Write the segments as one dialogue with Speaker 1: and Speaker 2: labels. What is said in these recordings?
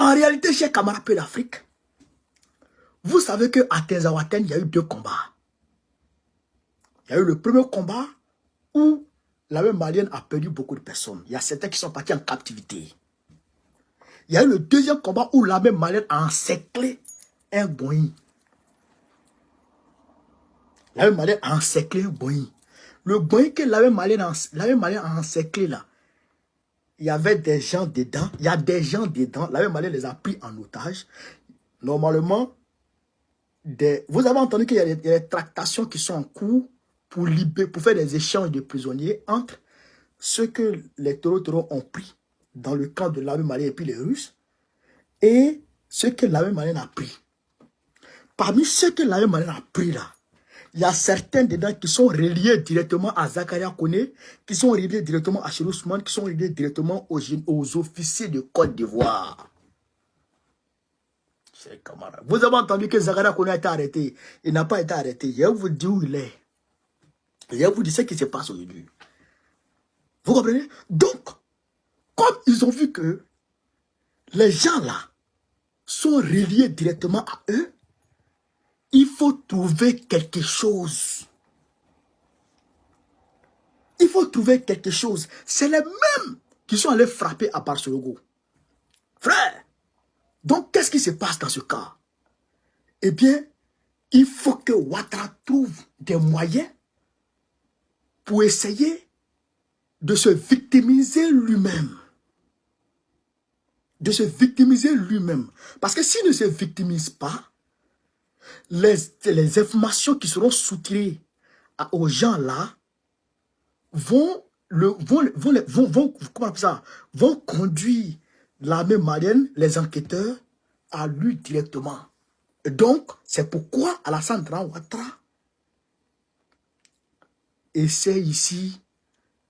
Speaker 1: En réalité, chez camarades d'Afrique, vous savez qu'à Tezawaten, il y a eu 2 combats. Il y a eu le premier combat où l'armée malienne a perdu beaucoup de personnes. Il y a certains qui sont partis en captivité. Il y a eu le deuxième combat où l'armée malienne a encerclé un Boeing. L'armée malienne a encerclé un Boeing. Le Boeing que l'armée malienne a encerclé là, il y avait des gens dedans. Il y a des gens dedans. L'armée malienne les a pris en otage. Normalement, vous avez entendu qu'il y a des tractations qui sont en cours pour faire des échanges de prisonniers entre ceux que les taureaux ont pris dans le camp de l'armée malienne et puis les Russes et ceux que l'armée malienne a pris. Parmi ceux que l'armée malienne a pris là, il y a certains dedans qui sont reliés directement à Zakaria Kone, qui sont reliés directement à Chelou Ousmane, qui sont reliés directement aux officiers de Côte d'Ivoire. Vous avez entendu que Zakaria Kone a été arrêté. Il n'a pas été arrêté. Je vais vous dire où il est. Je vais vous dire ce qui se passe aujourd'hui. Vous comprenez? Donc, comme ils ont vu que les gens là sont reliés directement à eux, il faut trouver quelque chose. Il faut trouver quelque chose. C'est les mêmes qui sont allés frapper à Barcelogo. Frère, donc qu'est-ce qui se passe dans ce cas? Eh bien, il faut que Ouattara trouve des moyens pour essayer de se victimiser lui-même. De se victimiser lui-même. Parce que s'il ne se victimise pas, les informations qui seront soutirées aux gens là vont conduire l'armée malienne, les enquêteurs, à lui directement. Et donc, c'est pourquoi Alassane Ouattara essaie ici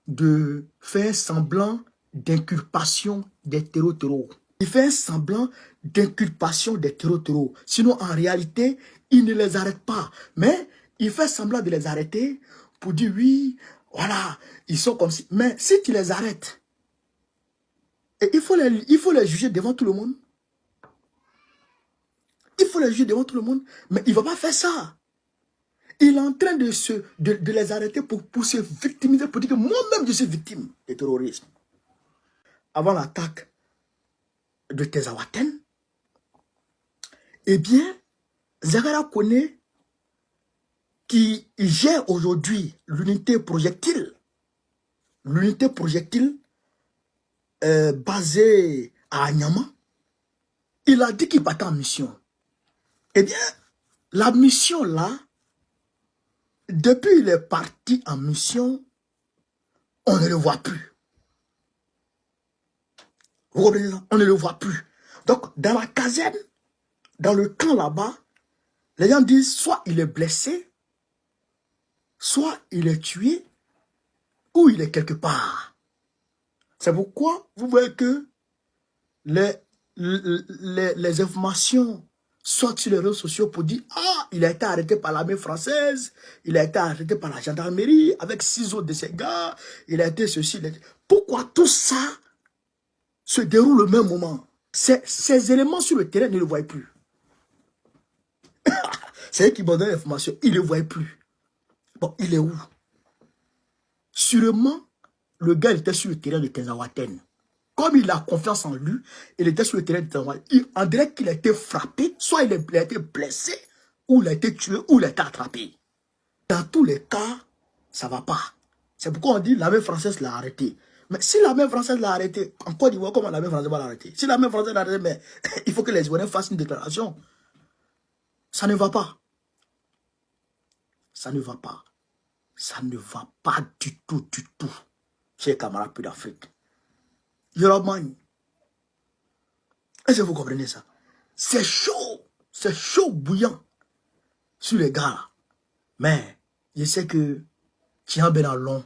Speaker 1: de faire semblant d'inculpation des terreaux. Il fait un semblant d'inculpation des terreaux. Sinon, en réalité, il ne les arrête pas. Mais il fait semblant de les arrêter pour dire oui, voilà, ils sont comme si. Mais si tu les arrêtes, et il faut les juger devant tout le monde. Il faut les juger devant tout le monde. Mais il ne va pas faire ça. Il est en train de les arrêter pour se victimiser, pour dire que moi-même je suis victime du terrorisme. Avant l'attaque de Tezawaten, eh bien, Zakaria Kone, qui gère aujourd'hui l'unité projectile basée à Anyama, il a dit qu'il partait en mission. Eh bien, la mission là, depuis qu'il est parti en mission, on ne le voit plus. Vous comprenez ça? On ne le voit plus. Donc, dans la caserne, dans le camp là-bas, les gens disent soit il est blessé, soit il est tué, ou il est quelque part. C'est pourquoi vous voyez que les informations sortent sur les réseaux sociaux pour dire « Ah, il a été arrêté par l'armée française, il a été arrêté par la gendarmerie avec 6 autres de ces gars, il a été ceci. » Pourquoi tout ça se déroule au même moment? Ces éléments sur le terrain ne le voient plus. C'est eux qui m'ont donné l'information, ils ne le voient plus. Bon, il est où? Sûrement, le gars était sur le terrain de Tezawaten. Comme il a confiance en lui, il était sur le terrain de Tezawaten. On dirait qu'il a été frappé, soit il a été blessé, ou il a été tué, ou il a été attrapé. Dans tous les cas, ça ne va pas. C'est pourquoi on dit l'armée française l'a arrêté. Mais si l'armée française l'a arrêté, en Côte d'Ivoire, comment l'armée française va l'arrêter? Si l'armée française l'a arrêté, mais il faut que les Ivoiriens fassent une déclaration. Ça ne va pas. Ça ne va pas. Ça ne va pas du tout, chez les camarades d'Afrique. Yorobman. Est-ce que vous comprenez ça? C'est chaud bouillant sur les gars là. Mais je sais que Tian Benalon